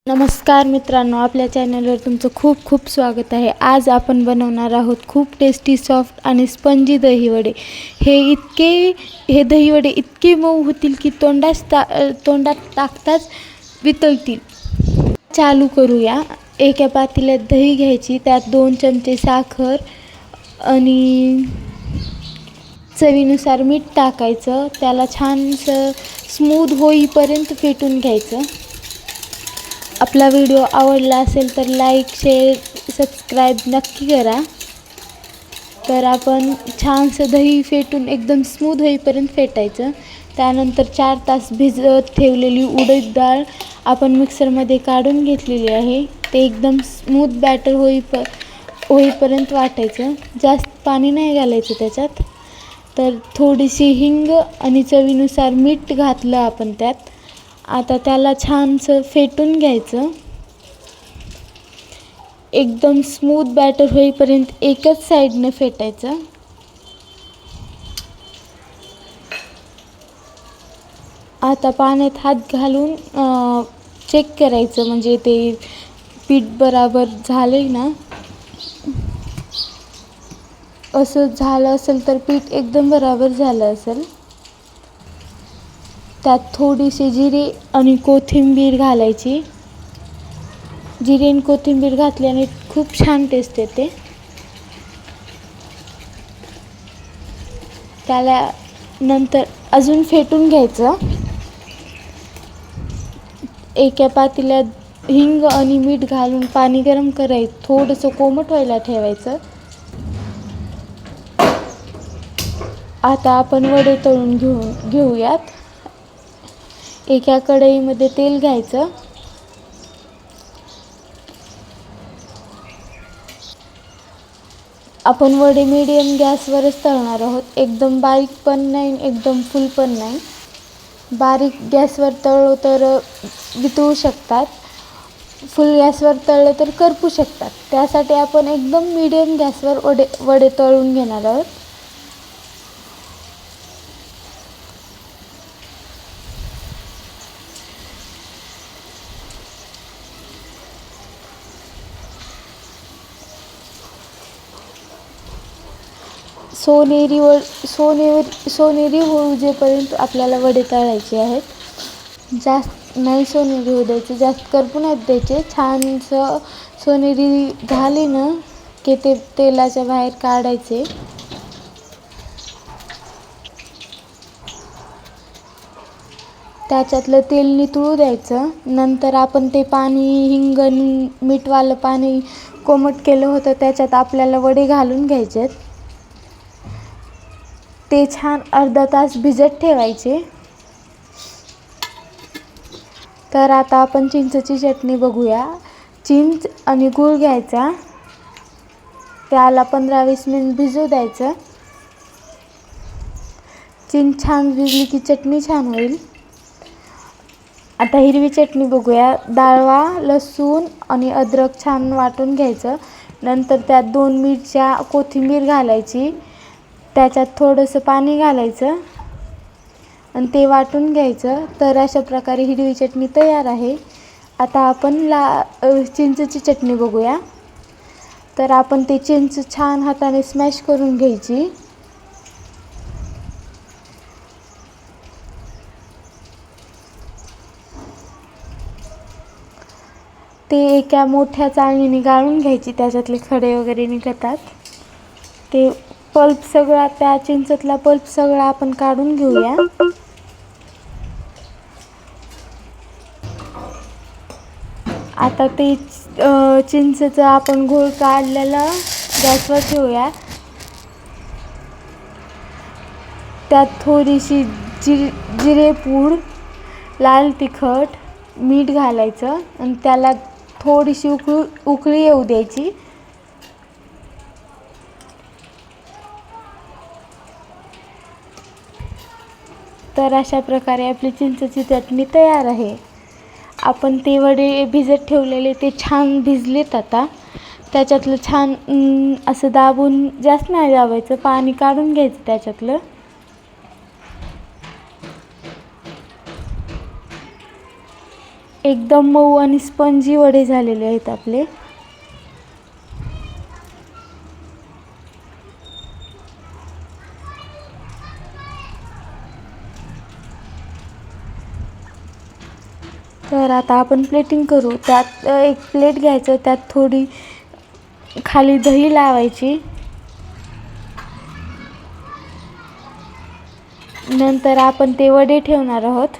नमस्कार मित्रांनो, आपल्या चॅनलवर तुमचं खूप खूप स्वागत आहे. आज आपण बनवणार आहोत खूप टेस्टी, सॉफ्ट आणि स्पंजी दहीवडे. हे दहीवडे इतके मऊ होतील की तोंडात टाकताच वितळतील. चालू करूया. एका पातेल्यात दही घ्यायची, त्यात 2 चमचे साखर आणि चवीनुसार मीठ टाकायचं. त्याला छानसं स्मूथ होईपर्यंत फेटून घ्यायचं. आपला व्हिडिओ आवडला असेल तर लाईक, शेअर, सबस्क्राईब नक्की करा. तर आपण छानसं दही फेटून एकदम स्मूथ होईपर्यंत फेटायचं. त्यानंतर 4 तास भिजत ठेवलेली उडीद डाळ आपण मिक्सरमध्ये काढून घेतलेली आहे. ते एकदम स्मूथ बॅटर होईपर्यंत वाटायचं. जास्त पाणी नाही घालायचं त्याच्यात. तर थोडीशी हिंग आणि चवीनुसार मीठ घातलं आपण त्यात. आता त्याला छानसं फेटून घ्यायचं. एकदम स्मूथ बॅटर होईपर्यंत एकच साईडने फेटायचं. आता पाण्यात हात घालून चेक करायचं, म्हणजे ते पीठ बराबर झालंय ना. असं झालं असेल तर पीठ एकदम बराबर झालं असेल. त्यात थोडीशी जिरे आणि कोथिंबीर घालायची. जिरे आणि कोथिंबीर घातल्याने खूप छान टेस्ट येते. त्याला नंतर अजून फेटून घ्यायचं. एका पातेल्यात हिंग आणि मीठ घालून पाणी गरम करायचं. थोडंसं कोमट व्हायला ठेवायचं. आता आपण वडे तळून घेऊयात. एका कढईमध्ये तेल घ्यायचं. आपण वडे मीडियम गॅसवरच तळणार आहोत. एकदम बारीक पण नाही, एकदम फुल पण नाही. बारीक गॅसवर तळलो तर वितळू शकतात. फुल गॅसवर तळलं तर करपू शकतात. त्यासाठी आपण एकदम मीडियम गॅसवर वडे तळून घेणार आहोत. सोनेरी होऊ जेपर्यंत आपल्याला वडे तळायचे आहेत. जास्त नाही सोनेरी होऊ द्यायचे, जास्त करपू नाही द्यायचे. छानसं सोनेरी झाले ना की ते तेलाच्या बाहेर काढायचे. त्याच्यातलं तेल नितळू द्यायचं. नंतर आपण ते पाणी, हिंग आणि मीठवालं पाणी कोमट केलं होतं, त्याच्यात आपल्याला वडे घालून घ्यायचे. ते छान अर्धा तास भिजत ठेवायचे. तर आता आपण चिंचेची चटणी बघूया. चिंच आणि गूळ घ्यायचा. त्याला 15-20 मिनिट भिजू द्यायचं. चिंच छान भिजली की चटणी छान होईल. आता हिरवी चटणी बघूया. डाळवा, लसूण आणि अद्रक छान वाटून घ्यायचं. नंतर त्यात 2 मिरच्या, कोथिंबीर घालायची. त्याच्यात थोडंसं पाणी घालायचं आणि ते वाटून घ्यायचं. तर अशा प्रकारे हिरवी चटणी तयार आहे. आता आपण चिंचेची चटणी बघूया. तर आपण ते चिंच छान हाताने स्मॅश करून घ्यायची. ते एका मोठ्या चाळणीने गाळून घ्यायची. त्याच्यातले खडे वगैरे निघतात. ते पल्प सगळा, त्या चिंचेतला पल्प सगळा आपण काढून घेऊया. आता ते चिंचेचं आपण गूळ काढलेला गॅसवर ठेवूया. त्यात थोडीशी जिरेपूड, लाल तिखट, मीठ घालायचं आणि त्याला थोडीशी उकळी येऊ द्यायची. तर अशा प्रकारे आपली चिंचेची चटणी तयार आहे. आपण ते वडे भिजत ठेवलेले ते छान भिजलेत. आता त्याच्यातलं छान असं दाबून, जास्त नाही दाबायचं, पाणी काढून घ्यायचं त्याच्यातलं. एकदम मऊ आणि स्पंजी वडे झालेले आहेत आपले. तर आता आपण प्लेटिंग करू. त्यात एक प्लेट घ्यायचं, त्यात थोडी खाली दही लावायची. नंतर आपण ते वडे ठेवणार आहोत.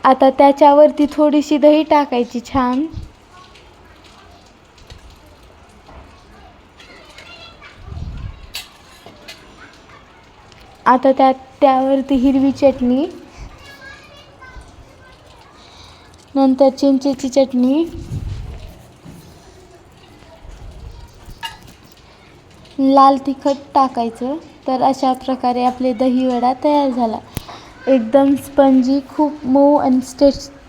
आता त्याच्यावरती थोडीशी दही टाकायची छान. आता त्यावरती हिरवी चटणी, नंतर चिंचेची चटणी, लाल तिखट टाकायचं. तर अशा प्रकारे आपले दही वडा तयार झाला. एकदम स्पंजी, खूप मऊ आणि टेस्टी